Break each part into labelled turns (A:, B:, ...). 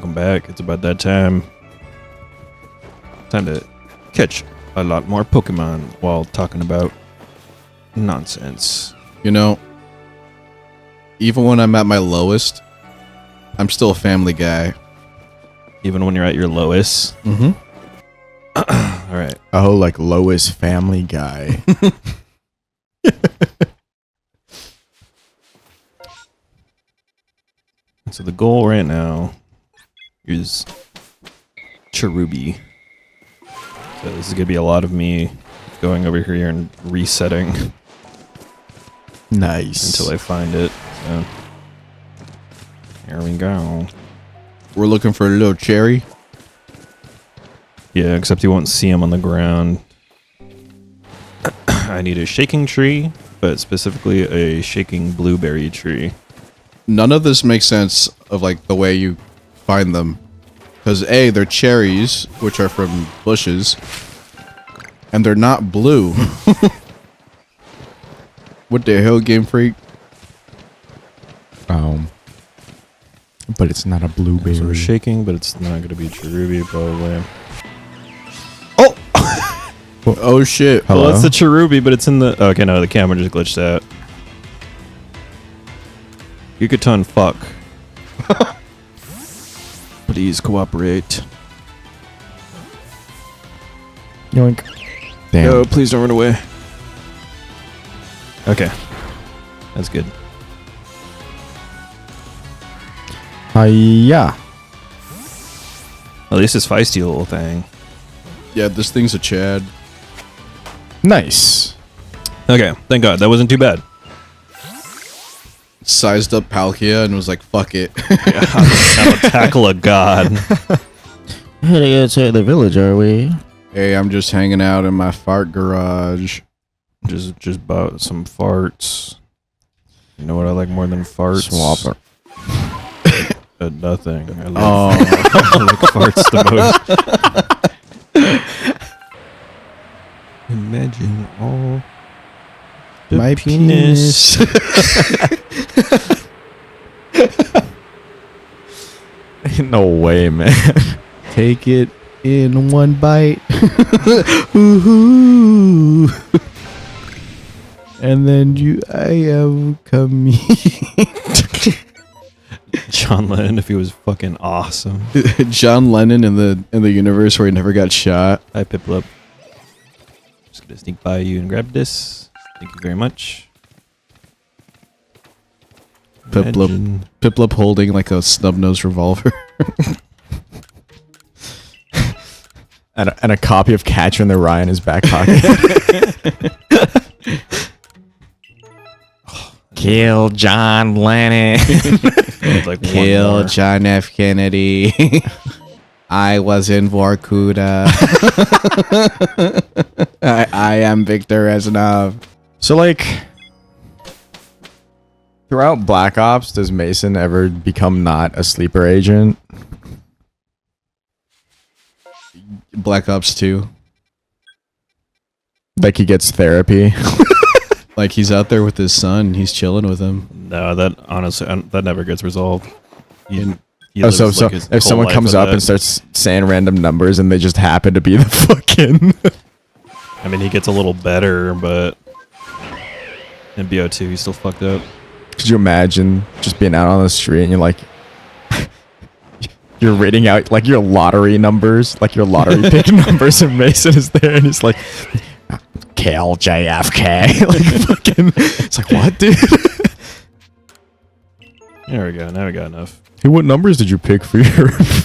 A: welcome back. It's about that time. Time to catch a lot more Pokemon while talking about nonsense.
B: You know, even when I'm at my lowest, I'm still a family guy.
A: Even when you're at your lowest.
B: Mm-hmm.
A: All right.
C: Oh, like Lois Family Guy.
A: So the goal right now is Cherubi. So this is gonna be a lot of me going over here and resetting
C: Nice.
A: until I find it. So here we go.
B: We're looking for a little cherry.
A: Yeah, except you won't see him on the ground. I need a shaking tree, but specifically a shaking blueberry tree.
B: None of this makes sense of like the way you find them. Because A, they're cherries, which are from bushes. And they're not blue. What the hell, Game Freak?
C: But it's not a blueberry.
A: So we're shaking, but it's not gonna be Cherubi probably.
B: Oh shit.
C: Hello?
A: Well, that's the Cherubi, but it's in the... Okay, no, the camera just glitched out. Yucatan, fuck. Please cooperate.
C: Yoink. Damn.
A: No, please don't run away. Okay. That's good.
C: Hiya.
A: At least it's feisty little thing.
B: Yeah, this thing's a Chad.
C: Nice.
A: Okay, thank God. That wasn't too bad.
B: Sized up Palkia and was like, fuck it.
A: I'll tackle a god.
C: Heading outside the village, are we?
B: Hey, I'm just hanging out in my fart garage.
A: Just bought some farts. You know what I like more than farts?
C: Swapper.
A: Nothing. I like farts the most. Imagine all the
C: My penis. No way, man.
B: Take it in one bite. Ooh. And then I am coming.
A: John Lennon if he was fucking awesome.
B: John Lennon in the universe where he never got shot.
A: Hi, Piplup. Just gonna sneak by you and grab this. Thank you very much.
B: Piplup holding like a snub-nosed revolver.
C: And a copy of Catcher in the Rye in his back pocket. Kill John Lennon.
A: Like
B: Kill John F. Kennedy. I was in Vorkuta. I am Victor Reznov.
C: So, like, throughout Black Ops, does Mason ever become not a sleeper agent?
B: Black Ops 2.
C: Like, he gets therapy?
B: Like, he's out there with his son. He's chilling with him.
A: No, that honestly, that never gets resolved. He
C: So
A: lives, like, his
C: if
A: whole
C: someone
A: life
C: comes
A: with
C: up
A: that.
C: and starts saying random numbers and they just happen to be the fucking...
A: I mean, he gets a little better, but in BO2, he's still fucked up.
C: Could you imagine just being out on the street and you're like... You're reading out, like, your lottery numbers, like your lottery pick numbers, and Mason is there and he's like... Kill JFK. Like, fucking... It's like, what, dude?
A: There we go. Now we got enough.
C: Hey, what numbers did you pick for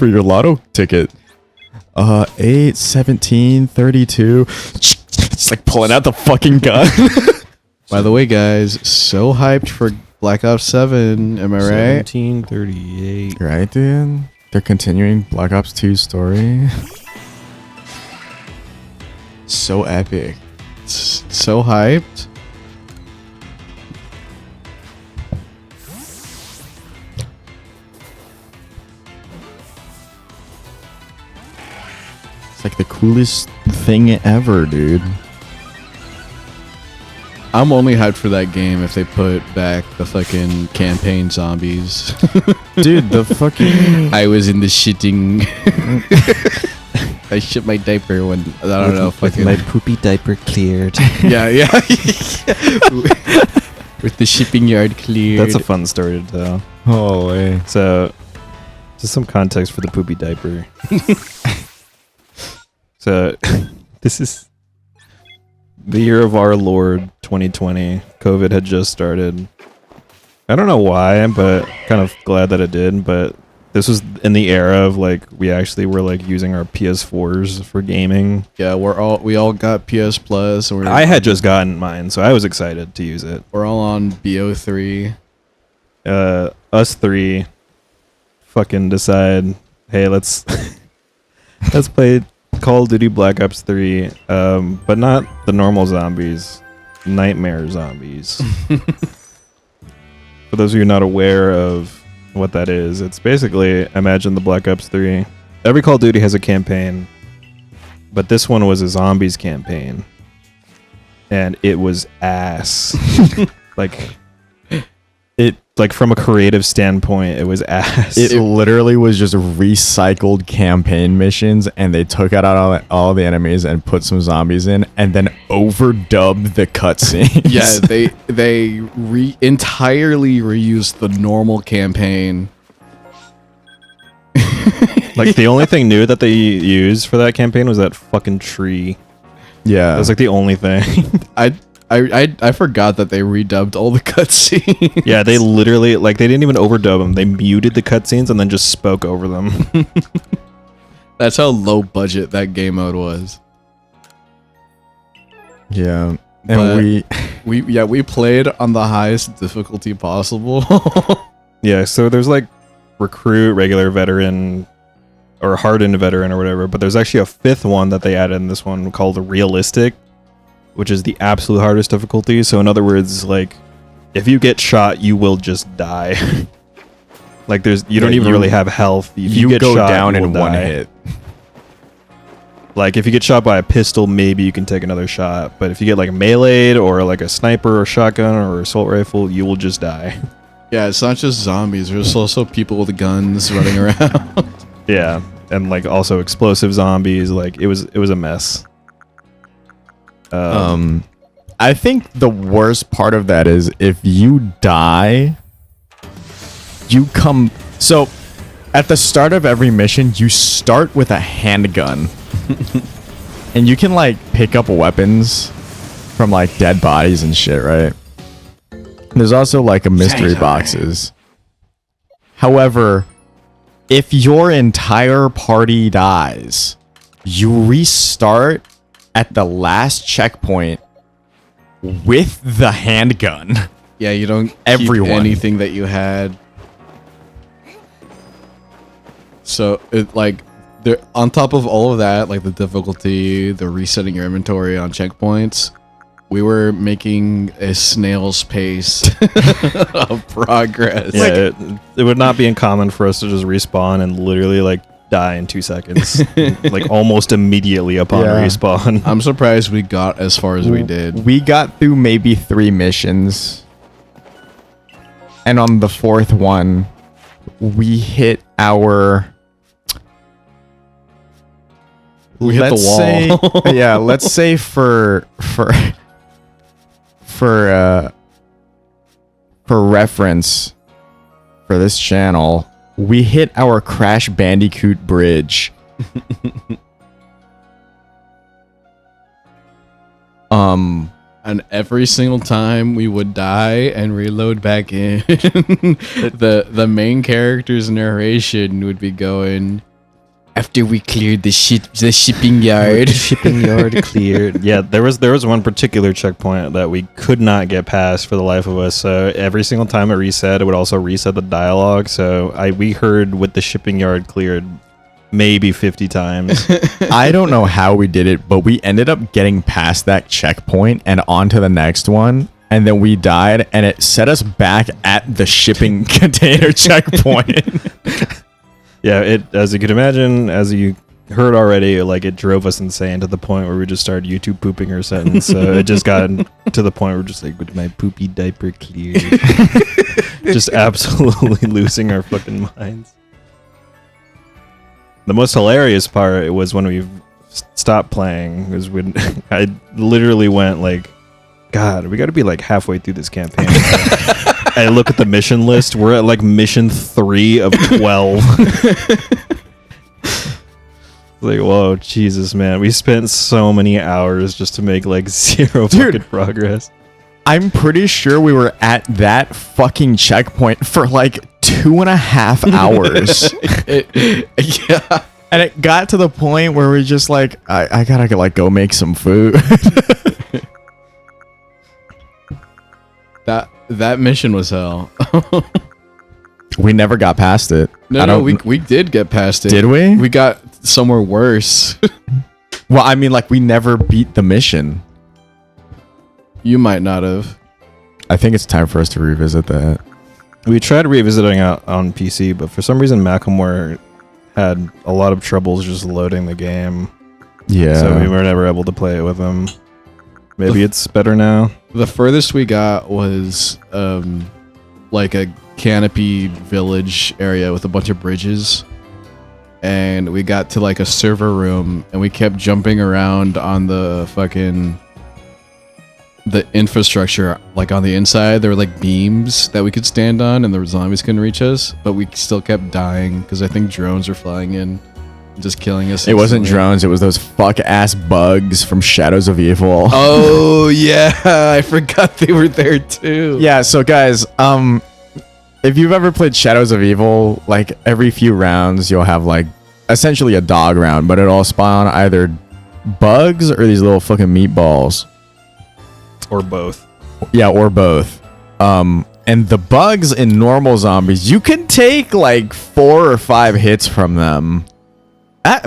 C: your lotto ticket? 8, 17, 32. It's like pulling out the fucking gun.
B: By the way, guys, so hyped for Black Ops 7. Am I right?
A: 1738.
C: Right, dude? They're continuing Black Ops 2's story. So epic.
B: So hyped.
C: It's like the coolest thing ever, dude.
B: I'm only hyped for that game if they put back the fucking campaign zombies.
C: Dude, the fucking
B: I was in the shitting. I shit my diaper when I don't know. Fucking
A: My poopy diaper cleared.
B: yeah. With the shipping yard cleared.
A: That's a fun story to tell.
C: holy.
A: So, just some context for the poopy diaper. So, this is the year of our Lord 2020. COVID had just started. I don't know why, but kind of glad that it did. But this was in the era of like we actually were like using our PS4s for gaming.
B: Yeah, we all got PS Plus. And
A: I had just gotten mine, so I was excited to use it.
B: we're all on BO3.
A: Us three fucking decide, hey, let's let's play Call of Duty Black Ops 3, but not the normal zombies, nightmare zombies. For those of you not aware of what that is, it's basically, imagine the Black Ops 3. Every Call of Duty has a campaign, but this one was a zombies campaign, and it was ass. Like from a creative standpoint, it was ass.
C: It literally was just recycled campaign missions, and they took out all the enemies and put some zombies in, and then overdubbed the cutscenes.
B: Yeah, they entirely reused the normal campaign.
A: Like the only thing new that they used for that campaign was that fucking tree.
C: Yeah,
A: That was like the only thing.
B: I forgot that they redubbed all the cutscenes.
A: Yeah, they literally like they didn't even overdub them. They muted the cutscenes and then just spoke over them.
B: That's how low budget that game mode was.
C: yeah, and
B: But we played on the highest difficulty possible.
A: Yeah, so there's like recruit, regular veteran, or hardened veteran or whatever, but there's actually a fifth one that they added in this one called realistic, which is the absolute hardest difficulty. So in other words, like if you get shot, you will just die. Like you don't even really have health. If
C: you
A: get
C: go
A: shot,
C: down
A: you
C: in
A: will
C: one
A: die.
C: hit.
A: Like if you get shot by a pistol, maybe you can take another shot. But if you get like meleeed or like a sniper or shotgun or assault rifle, you will just die.
B: Yeah, it's not just zombies. There's also people with guns running around.
A: Yeah, and like also explosive zombies. Like it was a mess.
C: I think the worst part of that is if you die, you come. So at the start of every mission, you start with a handgun, and you can like pick up weapons from like dead bodies and shit, right? There's also like a mystery boxes. However, if your entire party dies, you restart at the last checkpoint with the handgun.
B: Yeah, you don't
C: Everyone.
B: keep anything that you had. So it like there on top of all of that, like the difficulty, the resetting your inventory on checkpoints, we were making a snail's pace of progress.
A: Yeah, it would not be uncommon for us to just respawn and literally like die in 2 seconds, like almost immediately upon
C: Yeah.
A: respawn.
B: I'm surprised we got as far as we did.
C: We got through maybe 3 missions. And on the 4th one, we hit our...
B: We hit the wall.
C: Say, yeah, let's say for reference for this channel, we hit our Crash Bandicoot bridge.
B: And every single time we would die and reload back in, the main character's narration would be going, after we cleared the shipping yard.
A: Shipping yard cleared. Yeah, there was one particular checkpoint that we could not get past for the life of us. So every single time it reset, it would also reset the dialogue. So we heard with the shipping yard cleared maybe 50 times.
C: I don't know how we did it, but we ended up getting past that checkpoint and on to the next one. And then we died, and it set us back at the shipping container checkpoint.
A: Yeah, as you can imagine, as you heard already, like, it drove us insane to the point where we just started YouTube pooping our sentence. So it just got to the point where we're just like, with my poopy diaper clear. Just absolutely losing our fucking minds. The most hilarious part was when we stopped playing, was when I literally went like, God, we got to be like halfway through this campaign. I look at the mission list. We're at like mission 3 of 12. Like, whoa, Jesus, man. We spent so many hours just to make like 0 fucking progress.
C: I'm pretty sure we were at that fucking checkpoint for like 2.5 hours.
B: Yeah.
C: And it got to the point where we just like, I gotta like go make some food.
B: That mission was hell.
C: We never got past it.
B: No, we did get past it.
C: Did we?
B: We got somewhere worse.
C: Well, I mean, like, we never beat the mission.
B: You might not have.
C: I think it's time for us to revisit that.
A: We tried revisiting out on PC, but for some reason Macklemore had a lot of troubles just loading the game.
C: Yeah.
A: So we were never able to play it with him. Maybe it's better now.
B: The furthest we got was like a canopy village area with a bunch of bridges. And we got to like a server room and we kept jumping around on the infrastructure, like on the inside. There were like beams that we could stand on and the zombies couldn't reach us, but we still kept dying because I think drones were flying in and just killing us.
C: It wasn't
B: instantly.
C: drones, it was those fuck ass bugs from Shadows of Evil.
B: Oh yeah, I forgot they were there too.
C: Yeah, so guys, if you've ever played Shadows of Evil, like every few rounds you'll have like essentially a dog round, but it'll spawn either bugs or these little fucking meatballs.
A: Or both.
C: Yeah, or both. And the bugs in normal zombies, you can take like 4 or 5 hits from them.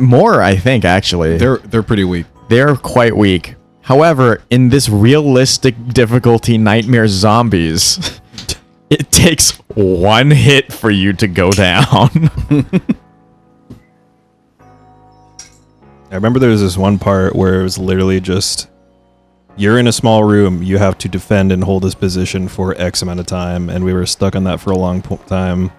C: More, I think, actually.
B: They're pretty weak.
C: They're quite weak. However, in this realistic difficulty Nightmare Zombies, it takes 1 hit for you to go down.
A: I remember there was this one part where it was literally just, you're in a small room, you have to defend and hold this position for X amount of time, and we were stuck on that for a long time,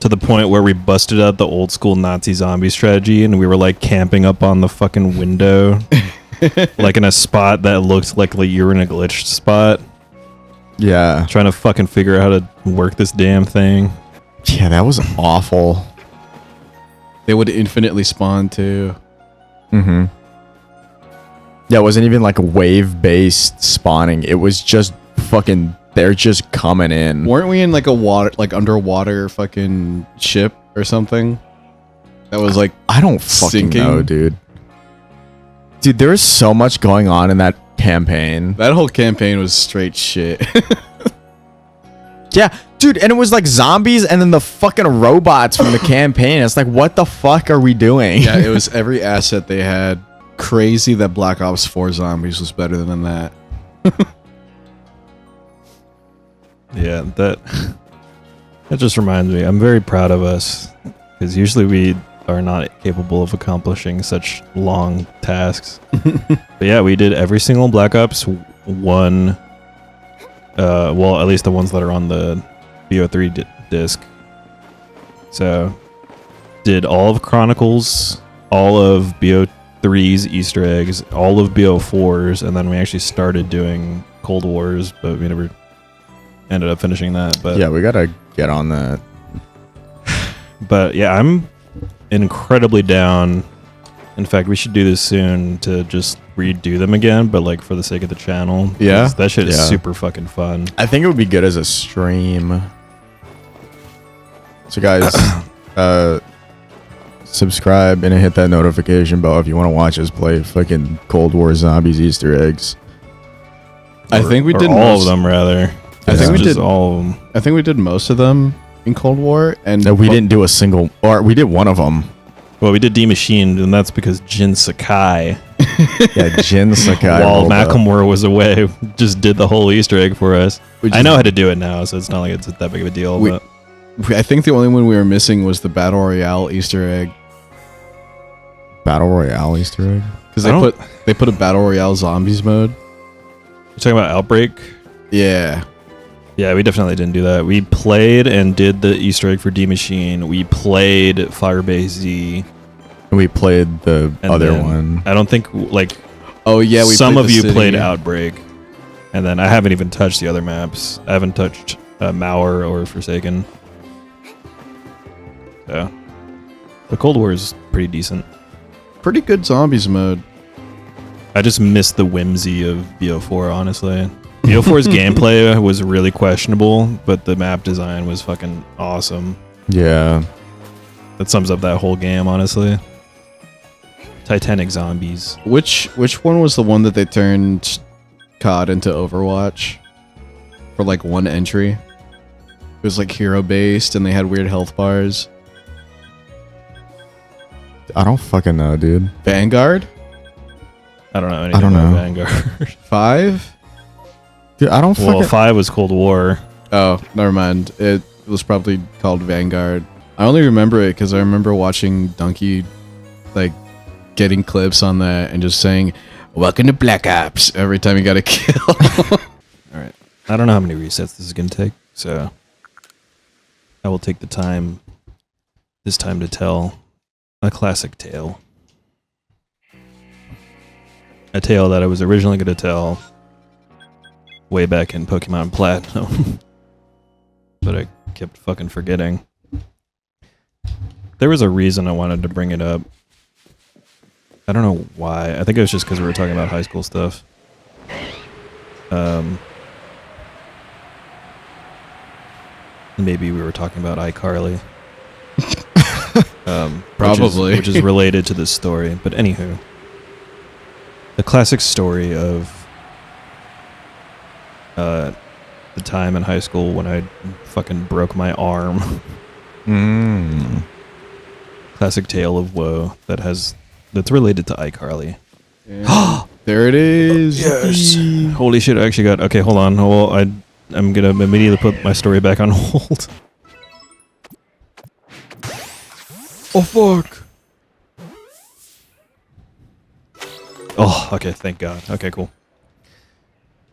A: to the point where we busted out the old school Nazi zombie strategy, and we were like camping up on the fucking window, like in a spot that looked like you were in a glitched spot.
C: Yeah.
A: Trying to fucking figure out how to work this damn thing.
C: Yeah, that was awful.
B: They would infinitely spawn too.
C: Mm-hmm. Yeah, it wasn't even like a wave-based spawning. It was just fucking, they're just coming in.
B: Weren't we in like a water, like underwater fucking ship or something? That was like
C: I don't fucking know, dude. Dude, there was so much going on in that campaign.
B: That whole campaign was straight shit.
C: Yeah, dude, and it was like zombies and then the fucking robots from the campaign. It's like, what the fuck are we doing?
B: Yeah, it was every asset they had. Crazy that Black Ops 4 Zombies was better than that.
A: Yeah, that just reminds me. I'm very proud of us, because usually we are not capable of accomplishing such long tasks. But yeah, we did every single Black Ops 1. Well, at least the ones that are on the BO3 disc. So, did all of Chronicles, all of BO3's Easter eggs, all of BO4's, and then we actually started doing Cold Wars, but we never ended up finishing that. But
C: yeah, we gotta get on that.
A: But yeah, I'm incredibly down. In fact, we should do this soon to just redo them again, but like for the sake of the channel.
C: Yeah?
A: That shit is
C: Yeah.
A: super fucking fun.
C: I think it would be good as a stream. So guys, subscribe and hit that notification bell if you want to watch us play fucking Cold War Zombies Easter eggs.
B: I think we
A: Or
B: did
A: all
B: most,
A: of them, rather.
B: I think we
A: Just
B: did
A: all of them.
B: I think we did most of them in Cold War, and
C: No, we didn't do a single, or we did one of them.
A: Well, we did D-Machined, and that's because Jin Sakai,
C: Yeah, Jin Sakai.
A: while
C: rolled up.
A: Macklemore was away, just did the whole Easter egg for us.
B: Which
A: I
B: is-
A: know how to do it now, so it's not like it's that big of a deal.
B: We-
A: But
B: I think the only one we were missing was the Battle Royale Easter egg.
C: Battle Royale Easter egg?
B: Because
A: I don't-
B: they put a battle royale zombies mode.
A: You're talking about Outbreak?
B: Yeah.
A: Yeah, we definitely didn't do that. We played and did the Easter egg for D Machine. We played Firebase Z.
C: And we played the
A: And
C: other
A: then
C: one.
A: I don't think like
B: Oh yeah, we
A: some
B: played
A: of
B: the
A: you
B: city.
A: played Outbreak, and then I haven't even touched the other maps. I haven't touched Mauer or Forsaken. So the Cold War is pretty decent.
B: Pretty good zombies mode.
A: I just missed the whimsy of BO4, honestly. BO4's gameplay was really questionable, but the map design was fucking awesome.
C: Yeah.
A: That sums up that whole game, honestly. Titanic zombies.
B: Which one was the one that they turned COD into Overwatch for like one entry? It was like hero based and they had weird health bars.
C: I don't fucking know, dude.
B: Vanguard?
A: I don't know anything
C: I don't
A: about
C: know.
A: Vanguard.
B: 5?
C: Dude, I don't
A: Well,
C: fucking...
A: 5 was Cold War.
B: Oh, never mind. It was probably called Vanguard. I only remember it because I remember watching Donkey like getting clips on that and just saying, "Welcome to Black Ops" every time he got a kill.
A: Alright. I don't know how many resets this is going to take, so I will take the time this time to tell a classic tale. A tale that I was originally going to tell way back in Pokemon Platinum, but I kept fucking forgetting. There was a reason I wanted to bring it up. I don't know why. I think it was just because we were talking about high school stuff. Maybe we were talking about iCarly.
B: Probably.
A: Which is related to this story. But anywho, the classic story of the time in high school when I fucking broke my arm. Classic tale of woe that's related to iCarly.
B: Yeah. There it is.
A: Yes. Holy shit! I actually got. Okay, hold on. Well, I'm gonna immediately put my story back on hold. Oh fuck! Oh, okay. Thank God. Okay, cool.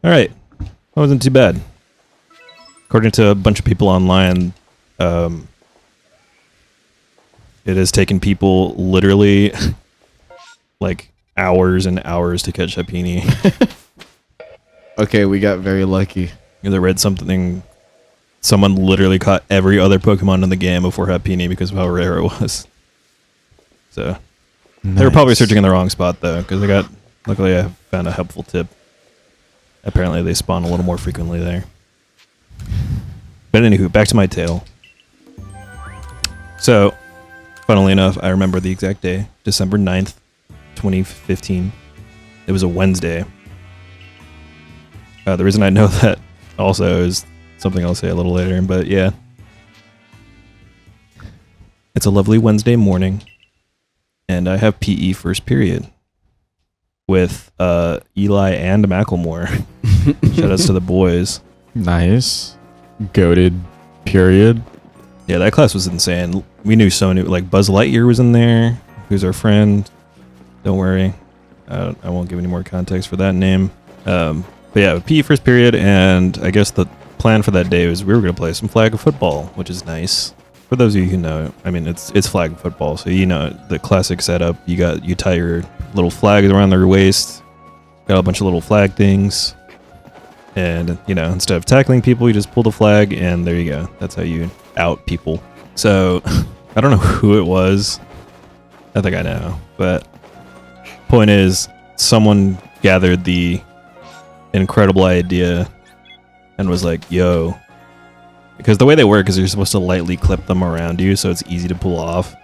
A: All right, that wasn't too bad. According to a bunch of people online, it has taken people literally like hours and hours to catch Happini.
B: Okay, we got very lucky.
A: I read something. Someone literally caught every other Pokemon in the game before Happini because of how rare it was. So they were probably searching in the wrong spot though, because luckily I found a helpful tip. Apparently they spawn a little more frequently there. But anywho, back to my tale. So, funnily enough, I remember the exact day, December 9th, 2015. It was a Wednesday. The reason I know that also is something I'll say a little later, but yeah. It's a lovely Wednesday morning, and I have PE first period with Eli and Macklemore. Shoutouts to the boys.
C: Nice. Goated period.
A: Yeah, that class was insane. We knew so many, like Buzz Lightyear was in there, who's our friend. Don't worry. I won't give any more context for that name. But yeah, PE first period, and I guess the plan for that day was we were going to play some flag football, which is nice. For those of you who know, I mean, it's flag football, so you know the classic setup. You tie your little flags around their waist, got a bunch of little flag things, and you know, instead of tackling people, you just pull the flag, and there you go. That's how you out people. So I don't know who it was. I think I know, but point is, someone gathered the incredible idea and was like, yo, because the way they work is you're supposed to lightly clip them around you so it's easy to pull off,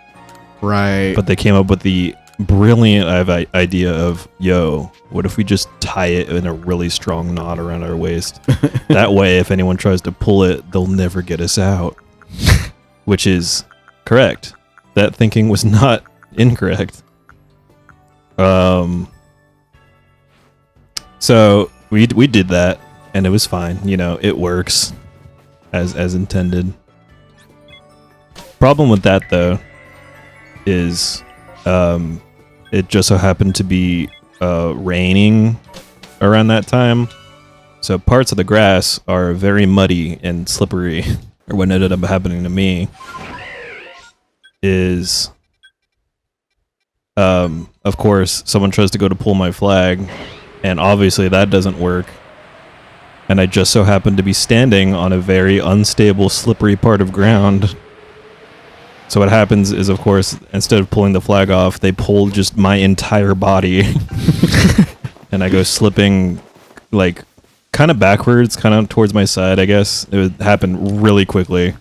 B: Right.
A: but they came up with the brilliant idea of, yo, what if we just tie it in a really strong knot around our waist? That way if anyone tries to pull it, they'll never get us out. Which is correct. That thinking was not incorrect. So we did that, and it was fine. You know, it works as intended. Problem with that though is it just so happened to be raining around that time. So parts of the grass are very muddy and slippery. Or what ended up happening to me is, of course, someone tries to go to pull my flag, and obviously that doesn't work. And I just so happened to be standing on a very unstable, slippery part of ground. So what happens is, of course, instead of pulling the flag off, they pull just my entire body. And I go slipping, like, kind of backwards, kind of towards my side, I guess. It would happen really quickly.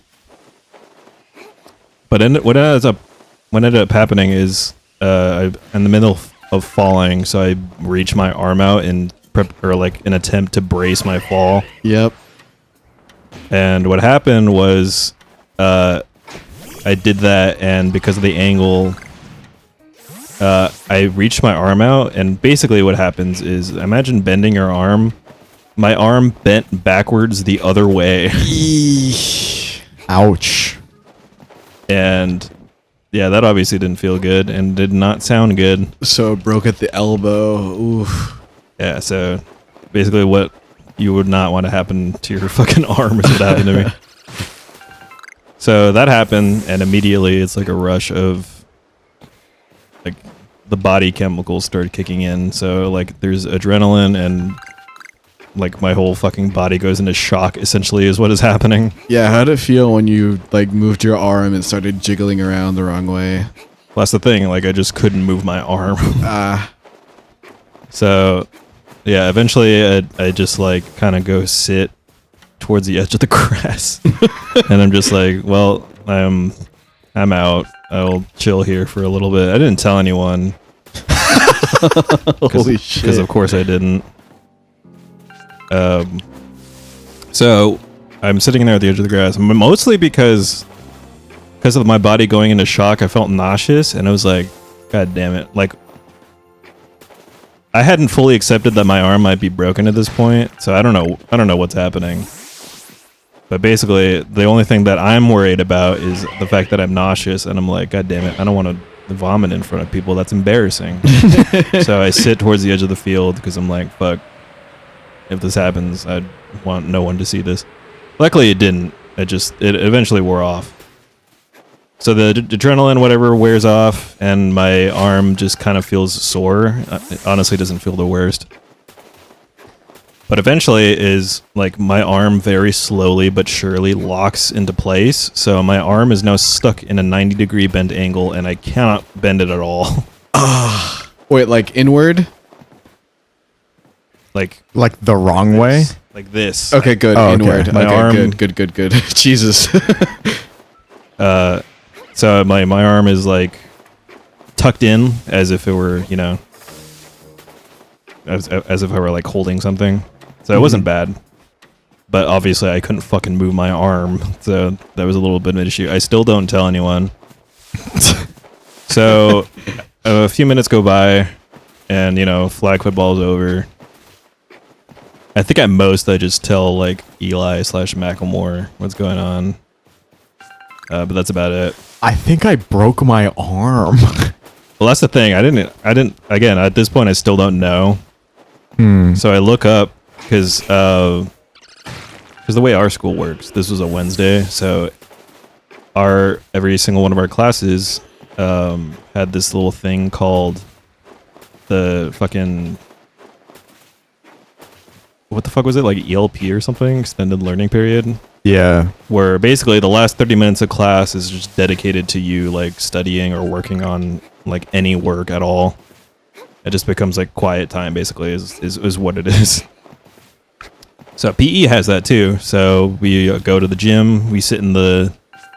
A: But what ended up happening is, I'm in the middle of falling, so I reach my arm out in an attempt to brace my fall.
B: Yep.
A: And what happened was, I did that, and because of the angle, I reached my arm out, and basically what happens is, imagine bending your arm. My arm bent backwards the other way.
C: Ouch.
A: And yeah, that obviously didn't feel good and did not sound good.
B: So it broke at the elbow. Oof.
A: Yeah, so basically what you would not want to happen to your fucking arm is what happened to me. So that happened, and immediately it's like a rush of, like, the body chemicals started kicking in. So, like, there's adrenaline, and, like, my whole fucking body goes into shock, essentially, is what is happening.
B: Yeah, how'd it feel when you, like, moved your arm and started jiggling around the wrong way?
A: Well, that's the thing, like, I just couldn't move my arm. So, yeah, eventually I just, like, kind of go sit towards the edge of the grass. And I'm just like, well, I'm out. I'll chill here for a little bit. I didn't tell anyone.
B: Holy shit.
A: Because of course I didn't. So I'm sitting there at the edge of the grass, mostly because of my body going into shock. I felt nauseous, and I was like, God damn it. Like, I hadn't fully accepted that my arm might be broken at this point, so I don't know what's happening. But basically, the only thing that I'm worried about is the fact that I'm nauseous, and I'm like, God damn it, I don't want to vomit in front of people. That's embarrassing. So I sit towards the edge of the field because I'm like, fuck, if this happens, I'd want no one to see this. Luckily, it didn't. It eventually wore off. So the adrenaline, whatever, wears off, and my arm just kind of feels sore. It honestly doesn't feel the worst. But eventually is, like, my arm very slowly but surely locks into place. So my arm is now stuck in a 90-degree bent angle, and I cannot bend it at all.
B: Wait, like inward?
A: Like
C: the wrong way?
A: Like this.
B: Okay, good.
C: Oh, okay.
B: Inward.
A: My
B: Okay,
A: arm-
B: good. Jesus.
A: So my arm is, like, tucked in as if it were, you know, as if I were, like, holding something. So it wasn't bad. But obviously I couldn't fucking move my arm. So that was a little bit of an issue. I still don't tell anyone. So a few minutes go by, and, you know, flag football's over. I think at most I just tell, like, Eli/Macklemore what's going on. But that's about it.
C: I think I broke my arm.
A: Well, that's the thing. I didn't, again, at this point, I still don't know. So I look up, because the way our school works, this was a Wednesday, so every single one of our classes had this little thing called the fucking, what the fuck was it, like ELP or something, extended learning period,
C: Yeah.
A: where basically the last 30 minutes of class is just dedicated to you, like, studying or working on, like, any work at all. It just becomes, like, quiet time, basically, is what it is. So PE has that too. So we go to the gym, we sit in the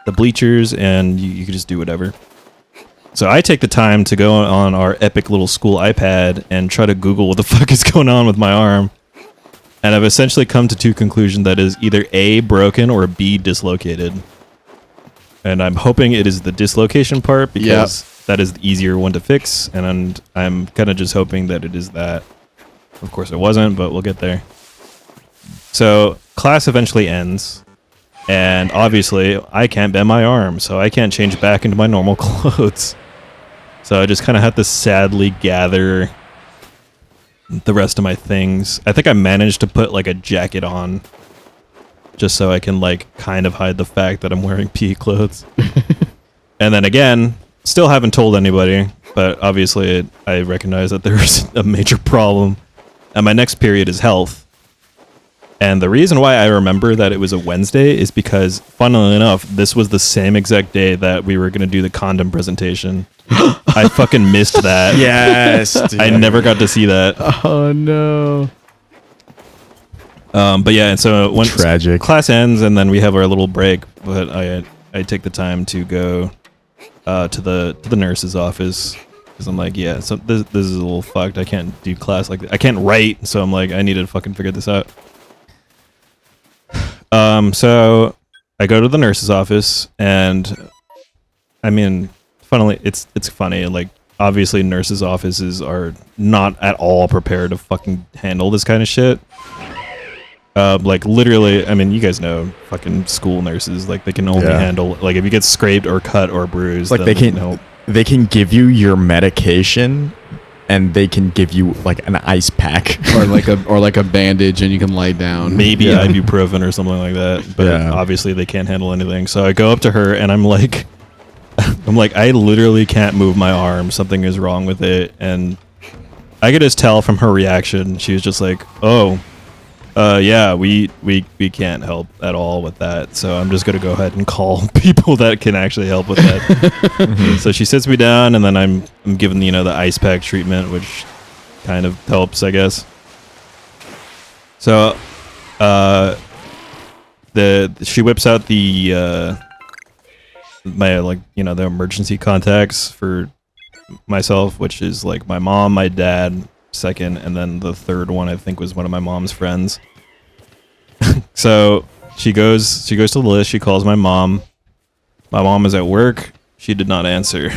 A: bleachers, and you can just do whatever. So I take the time to go on our epic little school iPad and try to Google what the fuck is going on with my arm. And I've essentially come to two conclusions, that is either A, broken, or B, dislocated. And I'm hoping it is the dislocation part, because that is the easier one to fix, and I'm kind of just hoping that it is that. Of course it wasn't, but we'll get there. So class eventually ends, and obviously I can't bend my arm, so I can't change back into my normal clothes. So I just kind of had to sadly gather the rest of my things. I think I managed to put like a jacket on just so I can like kind of hide the fact that I'm wearing PE clothes. And then again, still haven't told anybody, but obviously I recognize that there's a major problem. And my next period is health. And the reason why I remember that it was a Wednesday is because, funnily enough, this was the same exact day that we were going to do the condom presentation. I fucking missed that.
C: Yes. Dude.
A: I never got to see that.
B: Oh no.
A: But yeah, and so when
C: Tragic.
A: class ends and then we have our little break, but I take the time to go to the nurse's office because I'm like, yeah, so this is a little fucked. I can't do class like that. I can't write, so I'm like, I need to fucking figure this out. So I go to the nurse's office, and I mean, funnily, it's funny. Like, obviously, nurses' offices are not at all prepared to fucking handle this kind of shit. Like, literally, I mean, you guys know fucking school nurses. Like, they can only handle like if you get scraped or cut or bruised.
C: Like, they can give you your medication, and they can give you like an ice pack
B: or like a bandage, and you can lie down.
A: Maybe ibuprofen or something like that. But obviously they can't handle anything. So I go up to her and I'm like, I literally can't move my arm. Something is wrong with it. And I could just tell from her reaction. She was just like, oh, yeah, we can't help at all with that. So I'm just gonna go ahead and call people that can actually help with that. So she sits me down, and then I'm given the ice pack treatment, which kind of helps, I guess. So, she whips out the the emergency contacts for myself, which is like my mom, my dad, second, and then the third one I think was one of my mom's friends. So she goes to the list. She calls my mom. My mom is at work. She did not answer.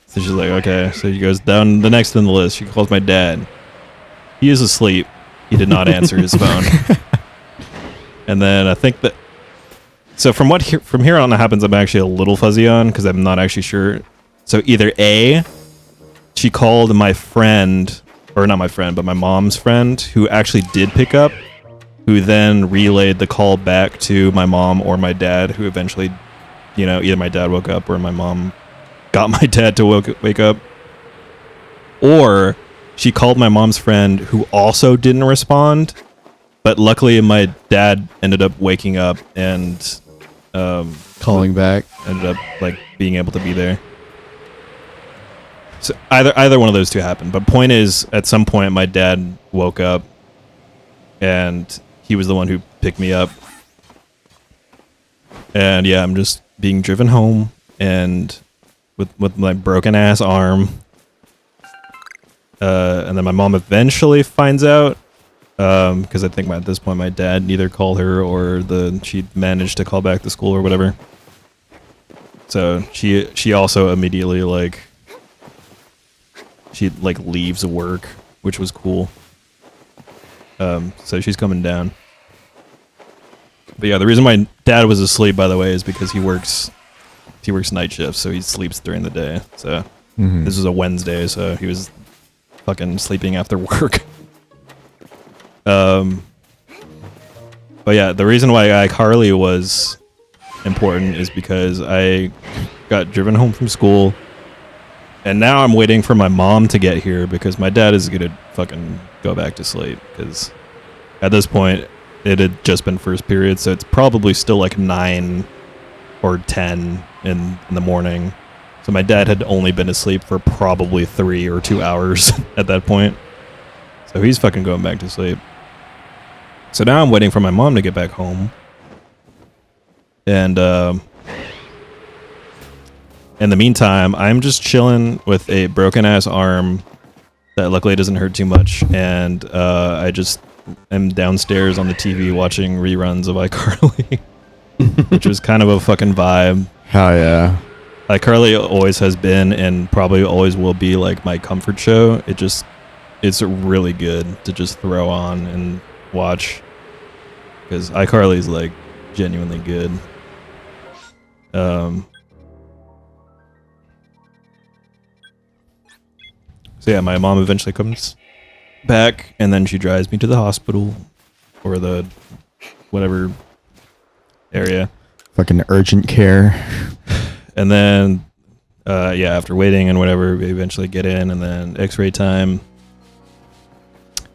A: So she's like, okay. So she goes down the next in the list. She calls my dad. He is asleep. He did not answer his phone. And then I think that. So from here on that happens, I'm actually a little fuzzy on because I'm not actually sure. So either A, she called my friend, or not my friend, but my mom's friend, who actually did pick up, who then relayed the call back to my mom or my dad, who eventually, either my dad woke up or my mom got my dad to wake up. Or she called my mom's friend, who also didn't respond, but luckily my dad ended up waking up and
B: calling back,
A: ended up like being able to be there. So either one of those two happened. But point is, at some point, my dad woke up, and he was the one who picked me up. And yeah, I'm just being driven home, and with my broken ass arm. And then my mom eventually finds out, because I think at this point my dad neither called her or she managed to call back to school or whatever. So she also immediately she leaves work, which was cool. So she's coming down. But yeah, the reason my dad was asleep, by the way, is because he works night shifts, so he sleeps during the day. So this was a Wednesday, so he was fucking sleeping after work. But yeah, the reason why iCarly was important is because I got driven home from school. And now I'm waiting for my mom to get here because my dad is going to fucking go back to sleep. Because at this point, it had just been first period, so it's probably still like 9 or 10 in the morning. So my dad had only been asleep for probably 3 or 2 hours at that point. So he's fucking going back to sleep. So now I'm waiting for my mom to get back home. And, in the meantime, I'm just chilling with a broken ass arm that luckily doesn't hurt too much, and I just am downstairs on the TV watching reruns of iCarly, which was kind of a fucking vibe.
C: Hell yeah.
A: iCarly always has been and probably always will be like my comfort show. It's really good to just throw on and watch because iCarly is like genuinely good. So yeah, my mom eventually comes back, and then she drives me to the hospital or the whatever area.
C: Fucking urgent care.
A: And then, yeah, after waiting and whatever, we eventually get in, and then X-ray time.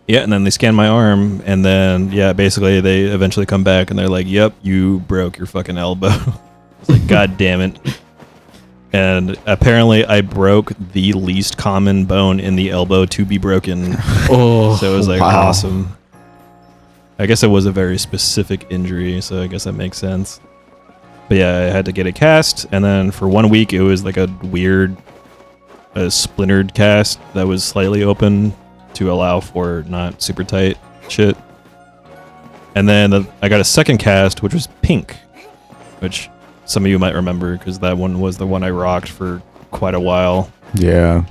A: Yeah, and then they scan my arm, and then, yeah, basically they eventually come back, and they're like, yep, you broke your fucking elbow. It's like, God damn it. And apparently I broke the least common bone in the elbow to be broken.
B: Oh,
A: So it was like
C: wow.
A: awesome. I guess it was a very specific injury, so I guess that makes sense. But yeah, I had to get a cast, and then for 1 week it was like a weird, splintered cast that was slightly open to allow for not super tight shit. And then I got a second cast, which was pink, which some of you might remember because that one was the one I rocked for quite a while.
C: Yeah.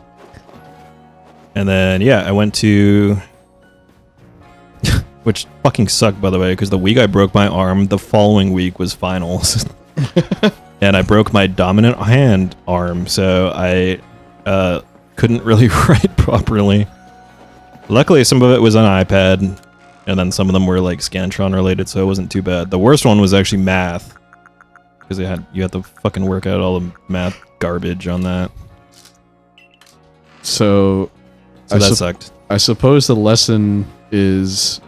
A: And then, yeah, I went to... which fucking sucked, by the way, because the week I broke my arm, the following week was finals. And I broke my dominant hand arm, so I couldn't really write properly. Luckily, some of it was on iPad, and then some of them were like Scantron related, so it wasn't too bad. The worst one was actually math, because you had to fucking work out all the math garbage on that.
B: So
A: That sucked.
B: I suppose the lesson is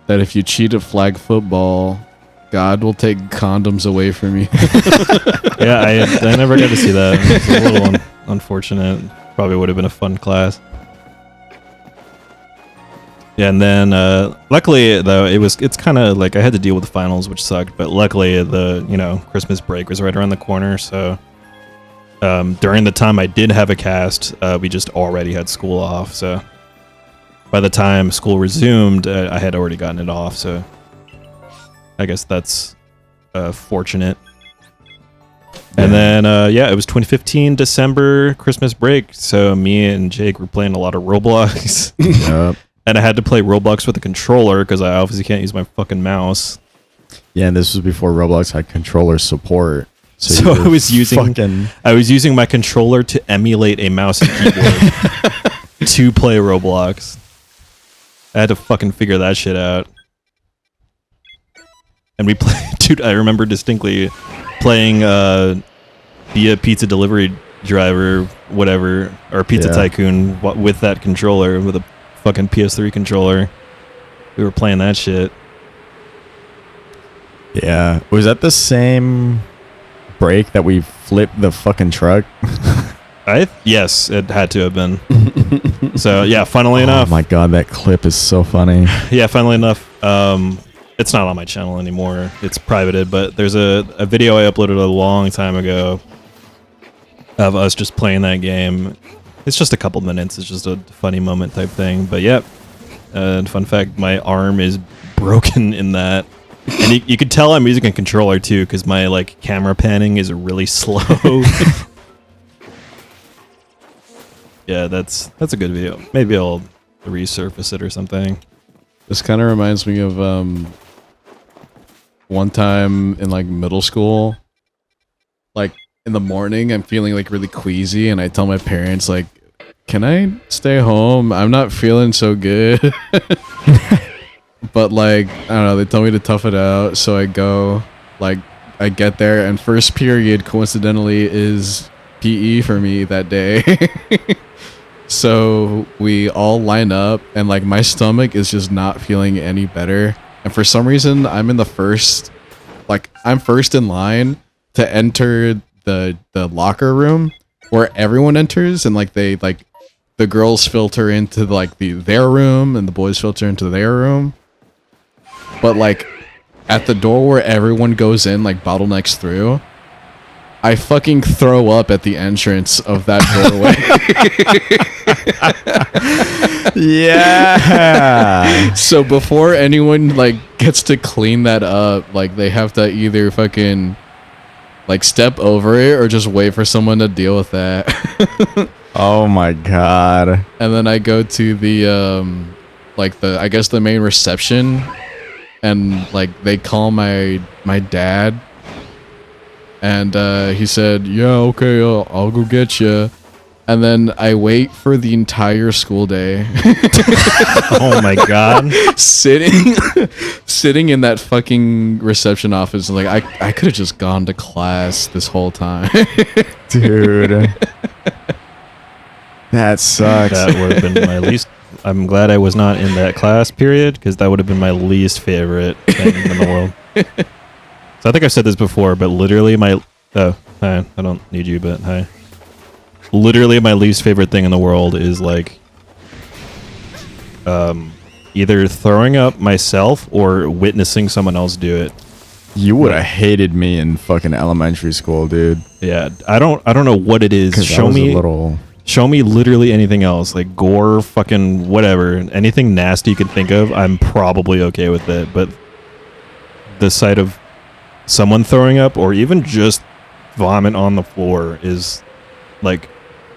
B: that if you cheat at flag football, God will take condoms away from you.
A: Yeah, I never got to see that. It's a little unfortunate. Probably would have been a fun class. Yeah, and then luckily though it's kind of like I had to deal with the finals, which sucked. But luckily the Christmas break was right around the corner, so during the time I did have a cast, we just already had school off. So by the time school resumed, I had already gotten it off. So I guess that's fortunate. And then, yeah, it was 2015 December Christmas break. So me and Jake were playing a lot of Roblox.
C: Yep.
A: And I had to play Roblox with a controller because I obviously can't use my fucking mouse.
C: Yeah, and this was before Roblox had controller support.
A: So
C: you
A: I
C: were
A: was using my controller to emulate a mouse and keyboard to play Roblox. I had to fucking figure that shit out. And we played, dude, I remember distinctly playing be a pizza delivery driver, whatever, or pizza tycoon with that controller, with a fucking PS3 controller. We were playing that shit.
C: Yeah. Was that the same break that we flipped the fucking truck?
A: Yes, it had to have been. So yeah, funnily enough.
C: Oh my god, that clip is so funny.
A: Yeah, funnily enough, it's not on my channel anymore. It's privated, but there's a video I uploaded a long time ago of us just playing that game. It's just a couple minutes. It's just a funny moment type thing. But yeah, fun fact, my arm is broken in that. And you could tell I'm using a controller too, because my like camera panning is really slow. Yeah, that's a good video. Maybe I'll resurface it or something.
B: This kind of reminds me of one time in like middle school. Like in the morning, I'm feeling like really queasy, and I tell my parents like, "Can I stay home? I'm not feeling so good." But like, I don't know, they tell me to tough it out, so I go. Like, I get there, and first period coincidentally is PE for me that day. So we all line up, and like my stomach is just not feeling any better. And for some reason, I'm first in line to enter the locker room where everyone enters, and like the girls filter into like their room, and the boys filter into their room. But like at the door where everyone goes in, like bottlenecks through, I fucking throw up at the entrance of that doorway.
C: Yeah.
B: So before anyone like gets to clean that up, like they have to either fucking like step over it or just wait for someone to deal with that.
C: Oh my god.
B: And then I go to the I guess the main reception, and like they call my dad. And he said, "Yeah, okay, I'll go get you." And then I wait for the entire school day.
A: Oh my god.
B: sitting in that fucking reception office, like I could have just gone to class this whole time.
C: Dude. That sucks.
A: That would have been my least. I'm glad I was not in that class period, because that would have been my least favorite thing in the world. So I think I've said this before, but literally my... Oh, hi. I don't need you, but hi. Literally my least favorite thing in the world is, like... either throwing up myself or witnessing someone else do it.
C: You would have hated me in fucking elementary school, dude.
A: Yeah, I don't know what it is. Show me literally anything else, like gore, fucking whatever, anything nasty you can think of. I'm probably okay with it, but the sight of someone throwing up or even just vomit on the floor is like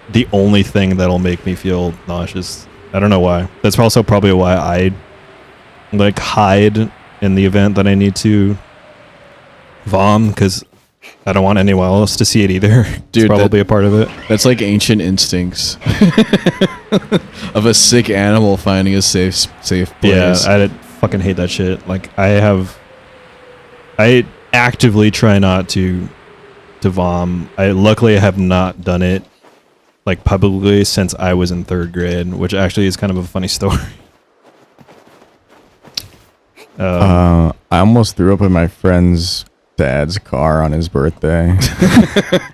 A: the only thing that'll make me feel nauseous. I don't know why. That's also probably why I like hide in the event that I need to vom, because I don't want anyone else to see it either.
B: Dude,
A: it's probably a part of it.
B: That's like ancient instincts of a sick animal finding a safe place.
A: Yeah, I fucking hate that shit. Like I actively try not to vom. Luckily I have not done it like publicly since I was in 3rd grade, which actually is kind of a funny story.
C: I almost threw up in my friend's dad's car on his birthday.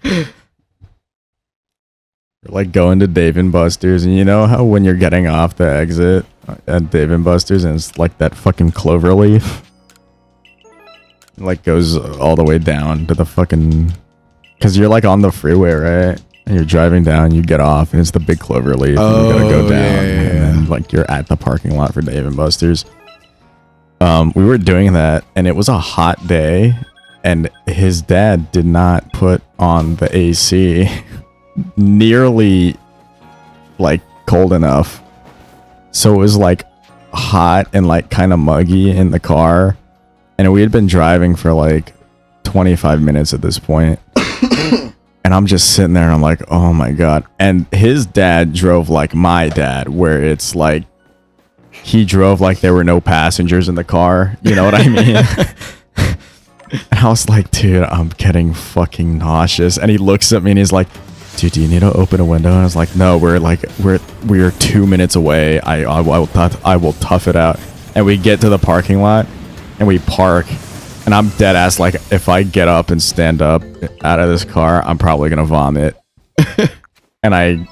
C: We're like going to Dave and Buster's, and you know how when you're getting off the exit at Dave and Buster's and it's like that fucking clover leaf, it like goes all the way down to the fucking, because you're like on the freeway, right? And you're driving down, you get off, and it's the big clover leaf, and you gotta go down, and then like you're at the parking lot for Dave and Buster's. We were doing that, and it was a hot day, and his dad did not put on the AC nearly like cold enough, so it was like hot and like kind of muggy in the car, and we had been driving for like 25 minutes at this point. And I'm just sitting there and I'm like, oh my god. And his dad drove like my dad, where it's like he drove like there were no passengers in the car, you know what I mean? And I was like, dude, I'm getting fucking nauseous. And he looks at me and he's like, dude, do you need to open a window? And I was like, no, we're 2 minutes away. I will tough it out. And we get to the parking lot and we park, and I'm dead ass like, if I get up and stand up out of this car, I'm probably gonna vomit. and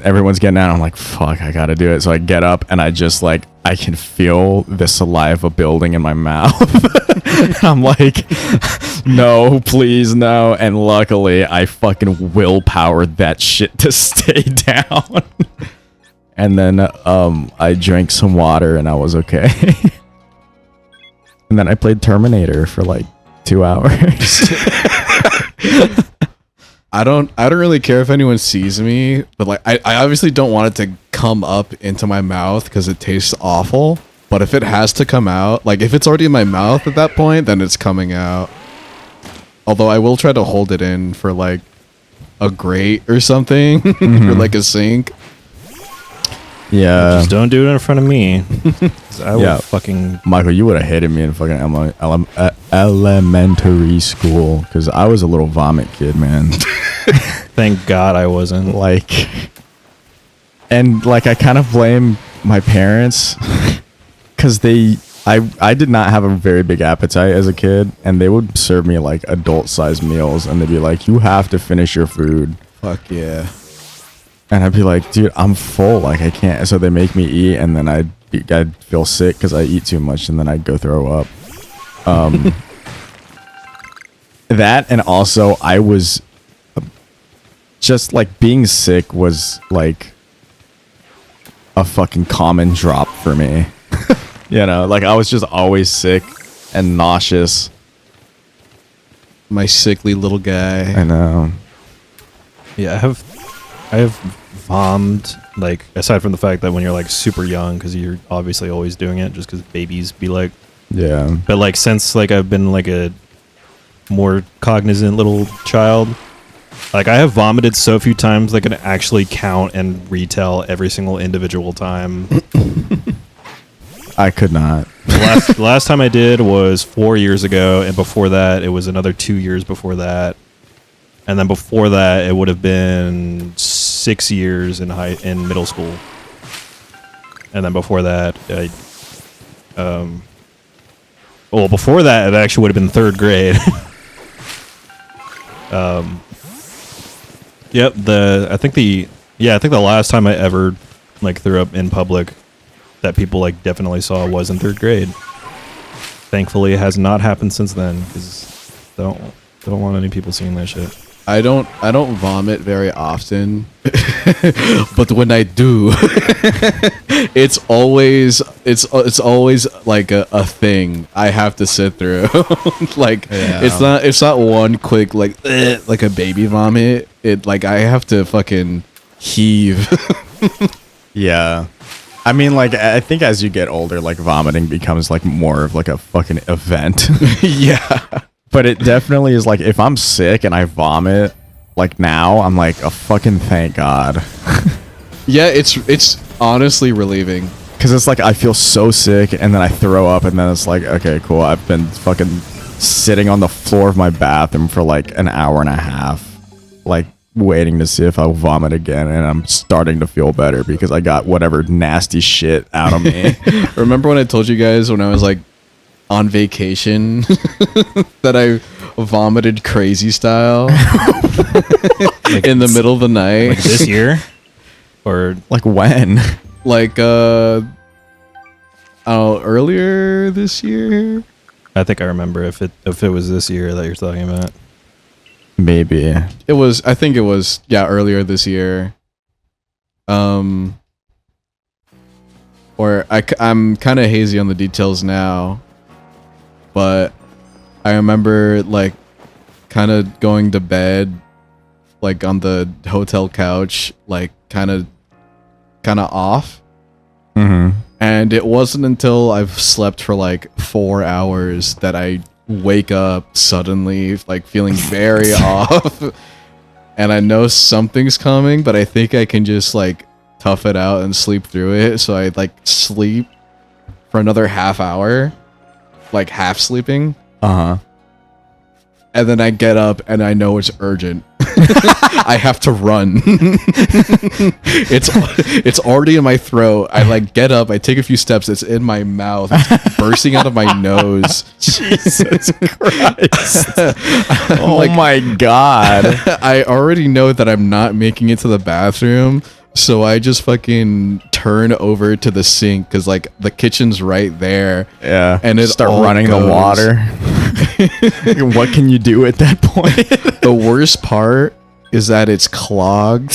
C: everyone's getting out. I'm like, fuck, I gotta do it. So I get up and I just like, I can feel the saliva building in my mouth. I'm like, no, please, no. And luckily, I fucking willpowered that shit to stay down. And then I drank some water and I was okay. And then I played Terminator for like 2 hours.
B: I don't really care if anyone sees me, but like I obviously don't want it to come up into my mouth because it tastes awful. But if it has to come out, like if it's already in my mouth at that point, then it's coming out. Although I will try to hold it in for like a grate or something, or like a sink.
C: Yeah.
A: Just don't do it in front of me. I will fucking...
C: Michael, you would have hated me in fucking elementary school, because I was a little vomit kid, man.
A: Thank God I wasn't.
C: Like... And, like, I kind of blame my parents, because I did not have a very big appetite as a kid, and they would serve me, like, adult-sized meals, and they'd be like, you have to finish your food.
B: Fuck yeah.
C: And I'd be like, dude, I'm full. Like, I can't. So they make me eat, and then I'd feel sick because I eat too much, and then I'd go throw up. That, and also I was just like, being sick was like a fucking common drop for me. You know, like I was just always sick and nauseous.
B: My sickly little guy.
C: I know.
A: Yeah, I have vommed, like, aside from the fact that when you're like super young, because you're obviously always doing it just because babies be like,
C: yeah.
A: But like since like I've been like a more cognizant little child, Like, I have vomited so few times I can actually count and retell every single individual time.
C: I could not.
A: The last time I did was 4 years ago, and before that, it was another 2 years before that. And then before that, it would have been 6 years in middle school. And then before that, before that, it actually would have been 3rd grade. Yep. I think the last time I ever like threw up in public that people like definitely saw was in 3rd grade. Thankfully, it has not happened since then because don't want any people seeing that shit.
B: I don't vomit very often, but when I do, it's always like a thing I have to sit through. Like it's not one quick like a baby vomit. It like I have to fucking heave.
C: Yeah. I mean, like, I think as you get older, like, vomiting becomes, like, more of, like, a fucking event.
B: Yeah.
C: But it definitely is, like, if I'm sick and I vomit, like, now, I'm like, oh, fucking thank God.
B: Yeah, it's honestly relieving.
C: Because it's like, I feel so sick, and then I throw up, and then it's like, okay, cool, I've been fucking sitting on the floor of my bathroom for, like, an hour and a half, like, waiting to see if I'll vomit again, and I'm starting to feel better because I got whatever nasty shit out of me.
B: Remember when I told you guys when I was like on vacation that I vomited crazy style
A: Like,
B: in the middle of the night?
A: like this year, or
C: Like when?
B: Like earlier this year?
A: I think I remember if it was this year that you're talking about.
C: Maybe.
B: I think it was earlier this year. Or I'm kind of hazy on the details now, but I remember like kind of going to bed like on the hotel couch, like kind of off.
C: Mm-hmm.
B: And it wasn't until I've slept for like 4 hours that I wake up suddenly like feeling very off, and I know something's coming, but I think I can just like tough it out and sleep through it. So I like sleep for another half hour, like half sleeping,
C: Uh-huh.
B: and then I get up and I know it's urgent. I have to run. It's already in my throat. I like get up, I take a few steps, it's in my mouth, it's bursting out of my nose.
C: Jesus Christ. Oh
B: like,
C: my God.
B: I already know that I'm not making it to the bathroom, so I just fucking turn over to the sink because like the kitchen's right there.
C: Yeah.
B: And it
C: start
B: all
C: running
B: goes.
C: the water. What can you do at that point?
B: The worst part is that it's clogged.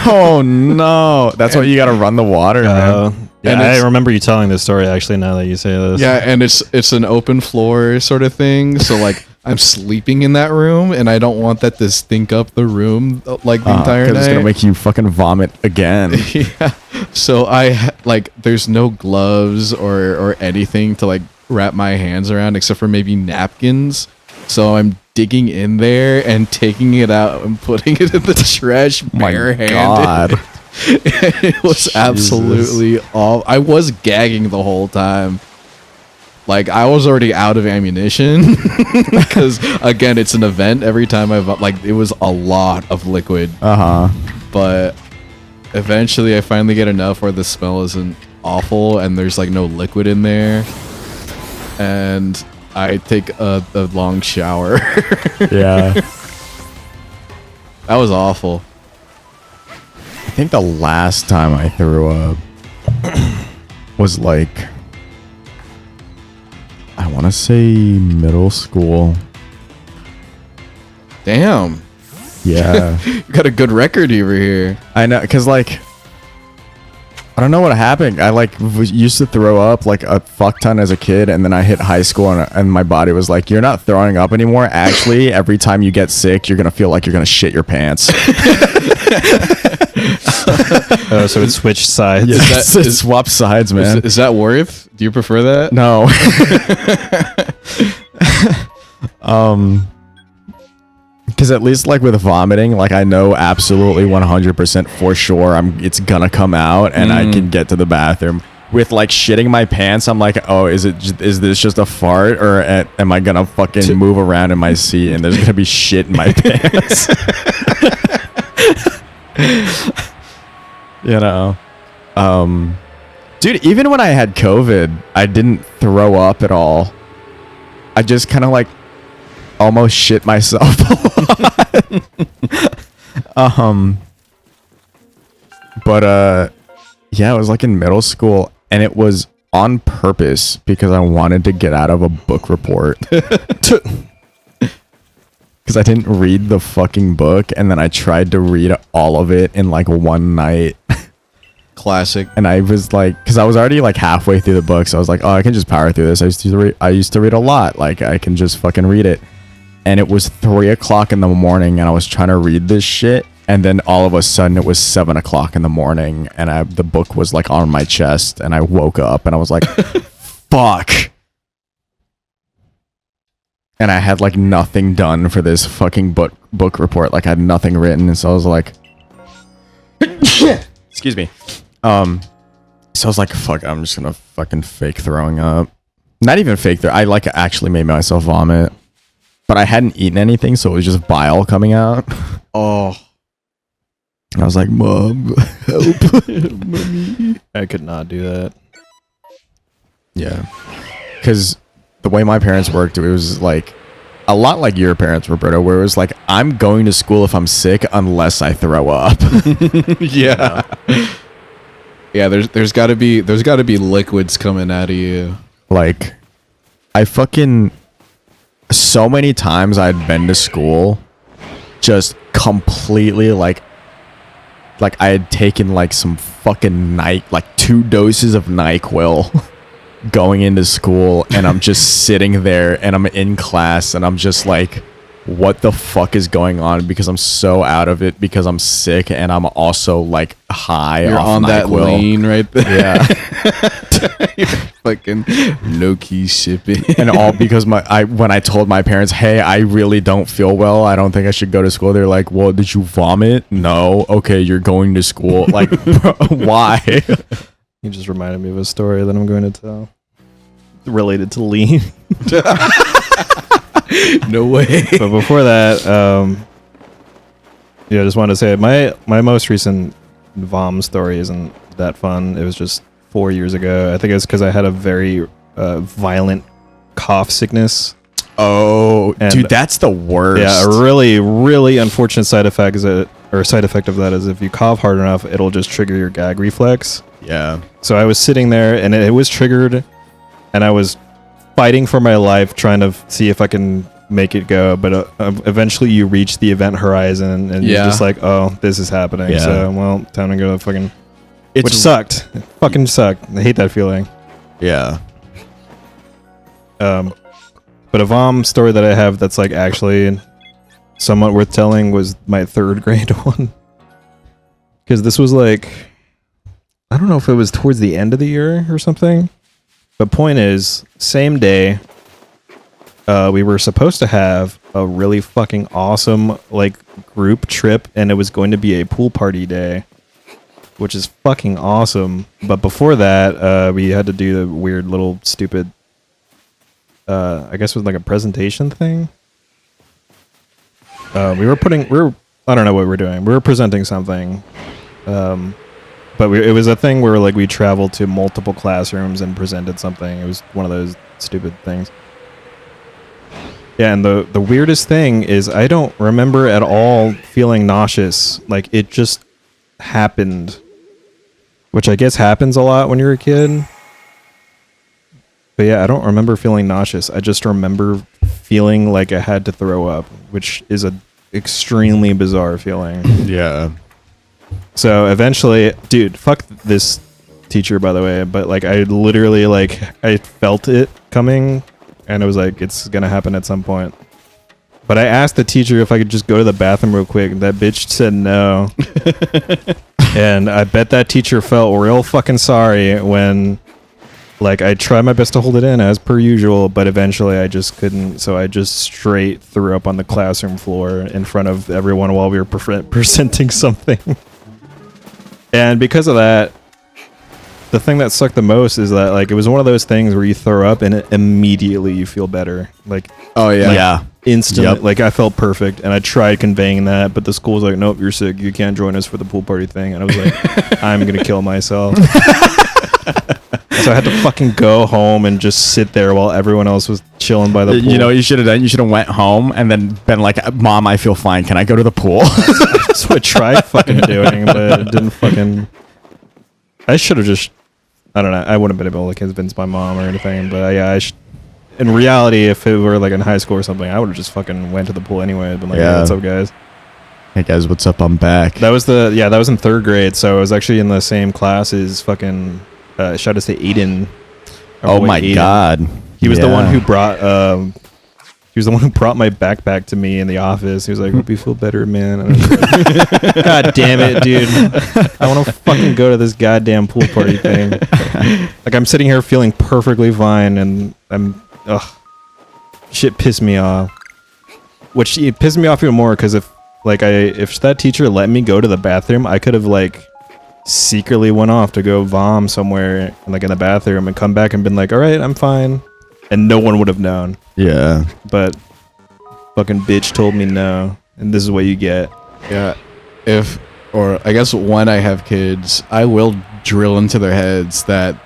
C: Oh no. That's why you gotta run the water, man.
A: Yeah,
B: And
A: I
B: it's-
A: remember you telling this story actually. Now that you say this,
B: Yeah, and it's an open floor sort of thing. So like I'm sleeping in that room, and I don't want that to stink up the room like the entire night.
C: It's gonna make you fucking vomit again.
B: Yeah. So there's no gloves or anything to like wrap my hands around except for maybe napkins. So I'm digging in there and taking it out and putting it in the trash barehanded.
C: God.
B: It was
C: Jesus.
B: absolutely all. I was gagging the whole time. Like I was already out of ammunition because again, it's an event. Every time it was a lot of liquid.
C: Uh-huh.
B: But eventually I finally get enough where the smell isn't awful and there's like no liquid in there, and I take a long shower.
C: Yeah.
B: That was awful.
C: I think the last time I threw up was like, I want to say middle school.
B: Damn.
C: Yeah.
B: You got a good record over here.
C: I know, because like, I don't know what happened. I like used to throw up like a fuck ton as a kid, and then I hit high school, and my body was like, "You're not throwing up anymore. Actually, every time you get sick, you're gonna feel like you're gonna shit your pants."
A: So it switched sides.
C: Yeah,
B: Is
C: swap sides, man.
B: Is that worth? Do you prefer that?
C: No. Because at least like with vomiting, like I know absolutely 100% for sure it's gonna come out and I can get to the bathroom. With like shitting my pants, I'm like, oh, is this just a fart, or am I gonna fucking move around in my seat and there's gonna be shit in my pants? You know, dude. Even when I had COVID, I didn't throw up at all. I just kind of like almost shit myself a lot. But yeah, it was like in middle school. And it was on purpose because I wanted to get out of a book report. Because I didn't read the fucking book, and then I tried to read all of it in like one night.
B: Classic.
C: And I was like, because I was already like halfway through the book, so I was like, oh, I can just power through this. I used to read a lot. Like I can just fucking read it. And it was 3 o'clock in the morning, and I was trying to read this shit. And then all of a sudden it was 7 o'clock in the morning, and the book was like on my chest, and I woke up and I was like, fuck. And I had like nothing done for this fucking book report. Like I had nothing written. And so I was like, excuse me. So I was like, fuck, I'm just gonna fucking fake throwing up. Not even fake I like actually made myself vomit, but I hadn't eaten anything. So it was just bile coming out.
B: Oh,
C: I was like, Mom, help.
A: Mommy. I could not do that.
C: Yeah. Because the way my parents worked, it was like a lot like your parents, Roberto, where it was like, I'm going to school if I'm sick unless I throw up.
B: Yeah. Yeah, there's gotta be liquids coming out of you.
C: Like, I fucking, so many times I'd been to school just completely like I had taken like some fucking like 2 doses of NyQuil going into school, and I'm just sitting there and I'm in class and I'm just like, what the fuck is going on? Because I'm so out of it because I'm sick and I'm also like high.
B: You're
C: off
B: on
C: NyQuil.
B: that lane right there.
C: Yeah.
B: You're fucking low-key shipping.
C: And all because when I told my parents, hey, I really don't feel well, I don't think I should go to school, they're like, well, did you vomit? No. Okay, you're going to school. Like, bro, why?
A: You just reminded me of a story that I'm going to tell related to lean.
B: No way.
A: But before that, yeah, I just wanted to say my most recent vom story isn't that fun. It was just 4 years ago. I think it's because I had a very violent cough sickness.
C: Oh,
A: And-
C: dude, that's the worst.
A: Yeah, a really, really unfortunate side effect of that is if you cough hard enough, it'll just trigger your gag reflex.
C: Yeah.
A: So I was sitting there and it was triggered, and I was fighting for my life trying to see if I can make it go, but eventually you reach the event horizon and you're just like, oh, this is happening.
C: Yeah.
A: So, well, time to go to fucking...
C: It's
A: which sucked. It fucking sucked. I hate that feeling.
C: Yeah.
A: But a vom story that I have that's like actually somewhat worth telling was my 3rd grade one. Because this was like... I don't know if it was towards the end of the year or something. But point is, same day, we were supposed to have a really fucking awesome like group trip, and it was going to be a pool party day, which is fucking awesome. But before that, we had to do the weird little stupid, I guess it was like a presentation thing. I don't know what we're doing. We were presenting something. But it was a thing where like we traveled to multiple classrooms and presented something. It was one of those stupid things. Yeah, and the weirdest thing is I don't remember at all feeling nauseous. Like it just happened, which I guess happens a lot when you're a kid. But yeah, I don't remember feeling nauseous. I just remember feeling like I had to throw up, which is a extremely bizarre feeling.
C: Yeah.
A: So eventually, dude, fuck this teacher, by the way, but like I literally like I felt it coming, and I was like, it's gonna happen at some point. But I asked the teacher if I could just go to the bathroom real quick, and that bitch said no. And I bet that teacher felt real fucking sorry when like I tried my best to hold it in as per usual, but eventually I just couldn't. So I just straight threw up on the classroom floor in front of everyone while we were presenting something. And because of that, the thing that sucked the most is that like it was one of those things where you throw up and immediately you feel better. Like
B: Oh yeah.
C: Yeah.
A: instant.
C: Yep.
A: Like I felt perfect, and I tried conveying that, but the school was like, "Nope, you're sick. You can't join us for the pool party thing." And I was like, "I'm gonna kill myself." So I had to fucking go home and just sit there while everyone else was chilling by the pool.
C: You know what you should have done? You should have went home and then been like, Mom, I feel fine. Can I go to the pool?
A: That's what I tried fucking doing, but it didn't fucking. I should have just. I don't know. I wouldn't have been able to convince my mom or anything, but yeah, in reality, if it were like in high school or something, I would have just fucking went to the pool anyway. I'd been like,
C: Yeah.
A: "Hey, what's up, guys?"
C: Hey guys, what's up? I'm back.
A: That was that was in 3rd grade, so I was actually in the same class as fucking. Shout out to Aiden. Our
C: Oh
A: boy
C: my
A: Aiden.
C: god.
A: He was the one
C: Yeah.
A: who brought. He was the one who brought my backpack to me in the office. He was like, "Hope you feel better, man." And I was like, God damn it, dude! I want to fucking go to this goddamn pool party thing. Like I'm sitting here feeling perfectly fine, and shit pissed me off. Which it pissed me off even more because if that teacher let me go to the bathroom, I could have like secretly went off to go vom somewhere like in the bathroom and come back and been like, "All right, I'm fine," and no one would have known.
C: Yeah.
A: But fucking bitch told me no, and this is what you get.
B: Yeah. I guess when I have kids, I will drill into their heads that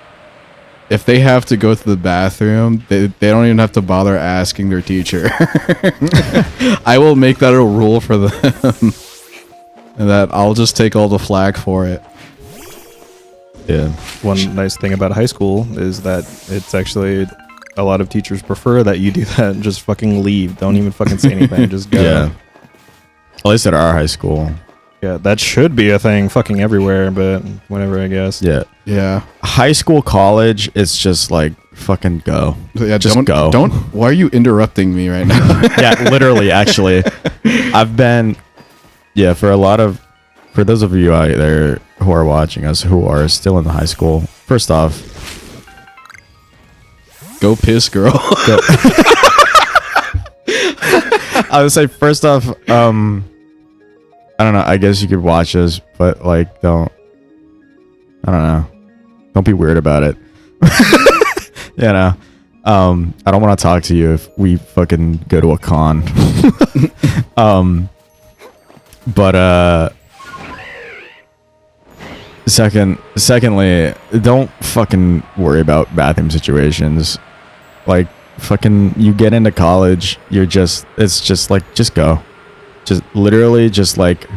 B: if they have to go to the bathroom, they don't even have to bother asking their teacher. I will make that a rule for them. And that I'll just take all the flack for it.
C: Yeah.
A: One nice thing about high school is that it's actually a lot of teachers prefer that you do that and just fucking leave. Don't even fucking say anything. Just go.
C: Yeah. At least at our high school.
A: Yeah, that should be a thing fucking everywhere, but whatever, I guess.
C: Yeah.
B: Yeah.
C: High school, college, it's just like fucking go.
B: Yeah,
C: Just
B: don't
C: go.
B: Don't. Why are you interrupting me right now?
C: Yeah, literally, actually. I've been, for those of you out there who are watching us who are still in high school, first off,
B: Go piss, girl.
C: I would say first off, I don't know, I guess you could watch us, but like, I don't know. Don't be weird about it. You know, I don't want to talk to you if we fucking go to a con. But secondly, don't fucking worry about bathroom situations. Like, fucking, you get into college, it's just like, just go. Just literally just like,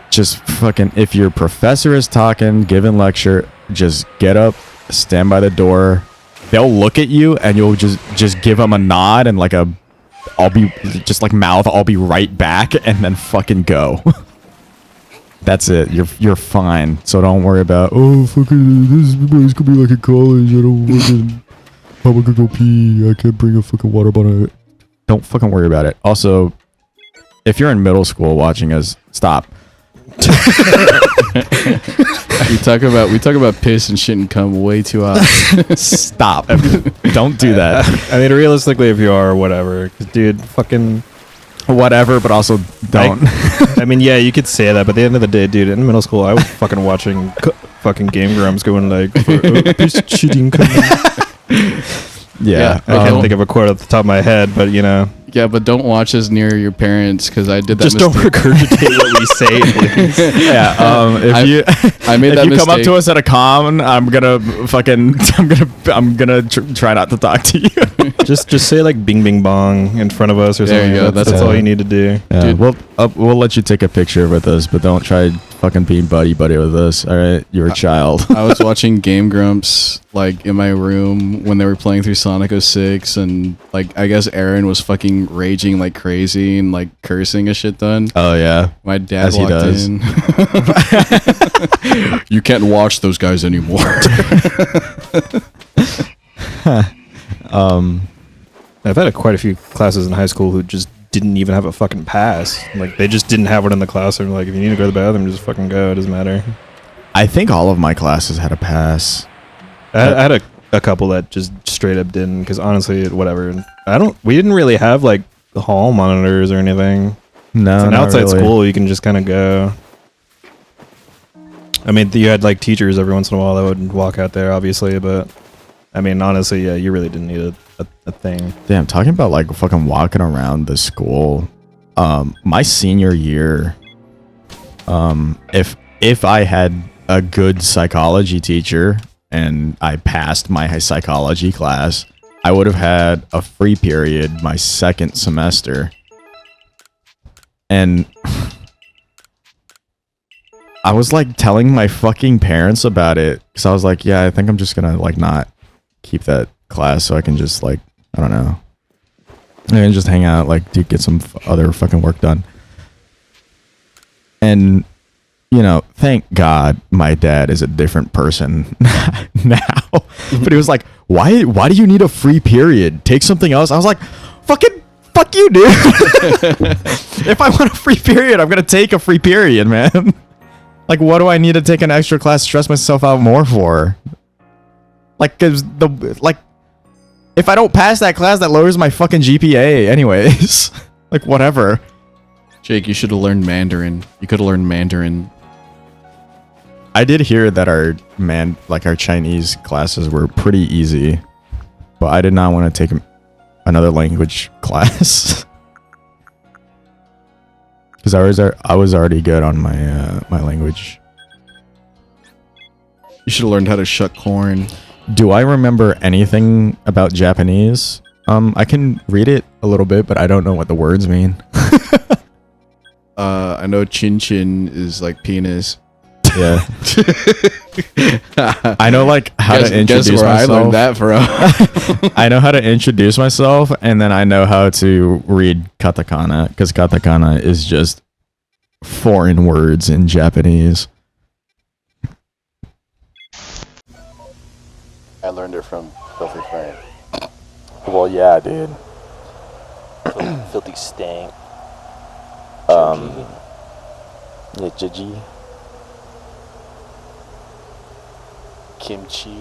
C: just fucking, if your professor is talking, giving lecture, just get up, stand by the door. They'll look at you and you'll just give them a nod and like I'll be right back, and then fucking go. That's it. You're fine. So don't worry about, oh fucking, this place could be like a college. I don't fucking, I'm gonna go pee. I can't bring a fucking water bottle. Don't fucking worry about it. Also, if you're in middle school watching us, stop.
B: we talk about piss and shit and cum way too often.
C: Stop. Don't do that.
A: I mean, realistically, if you are, whatever. 'Cause, dude, fucking...
C: Whatever, but also don't.
A: I mean, yeah, you could say that, but at the end of the day, dude, in middle school, I was fucking watching fucking Game Grumps going like, piece of cheating.
C: Yeah.
A: I can't think of a quote off the top of my head, but you know.
B: Yeah, but don't watch us near your parents, because I did that.
A: Just don't regurgitate what we say, please.
C: Yeah.
B: I made that
C: if you
B: mistake.
C: come up to us at a con, I'm gonna try not to talk to you.
A: just say like "bing bing bong" in front of us or
B: There
A: something.
B: you go.
A: That's all you need to do.
C: Yeah,
B: Dude.
C: we'll let you take a picture with us, but don't try fucking being buddy with us. All right, you're a child.
B: I was watching Game Grumps like in my room when they were playing through Sonic 06, and like I guess Aaron was fucking raging like crazy and like cursing a shit ton.
C: Oh yeah,
B: My dad
C: As he
B: walked
C: does.
B: in. You can't watch those guys anymore.
A: I've had quite a few classes in high school who just didn't even have a fucking pass. Like they just didn't have it in the classroom. Like if you need to go to the bathroom, just fucking go. It doesn't matter.
C: I think all of my classes had a pass.
A: I had a couple that just straight up didn't, because honestly, whatever. We didn't really have like the hall monitors or anything.
C: No,
A: It's an
C: not
A: outside
C: really.
A: school, you can just kind of go. I mean, you had like teachers every once in a while that would walk out there, obviously, but I mean, honestly, yeah, you really didn't need a thing.
C: Damn, talking about like fucking walking around the school. My senior year, if I had a good psychology teacher and I passed my psychology class, I would have had a free period my second semester. And I was like telling my fucking parents about it because I was like, yeah, I think I'm just gonna like not keep that class so I can just like, I don't know, I can just hang out, like, dude, get some other fucking work done. And you know, thank God my dad is a different person now. But he was like, why do you need a free period? Take something else. I was like, fuck you, dude. If I want a free period, I'm gonna take a free period, man. Like, what do I need to take an extra class, stress myself out more for? Like, cause if I don't pass that class, that lowers my fucking GPA anyways. Like, whatever.
B: Jake, you should have learned Mandarin. You could have learned Mandarin.
C: I did hear that our Chinese classes were pretty easy, but I did not want to take another language class because I was already good on my my language.
B: You should have learned how to shuck corn.
C: Do I remember anything about Japanese? I can read it a little bit, but I don't know what the words mean.
B: I know chin chin is like penis.
C: Yeah. I know like how to introduce
B: guess where
C: myself.
B: I learned that from.
C: I know how to introduce myself, and then I know how to read katakana, because katakana is just foreign words in Japanese.
D: I learned it from Filthy Frank. Well, yeah, dude. Filthy stank. Yeah, Jiji. Kimchi.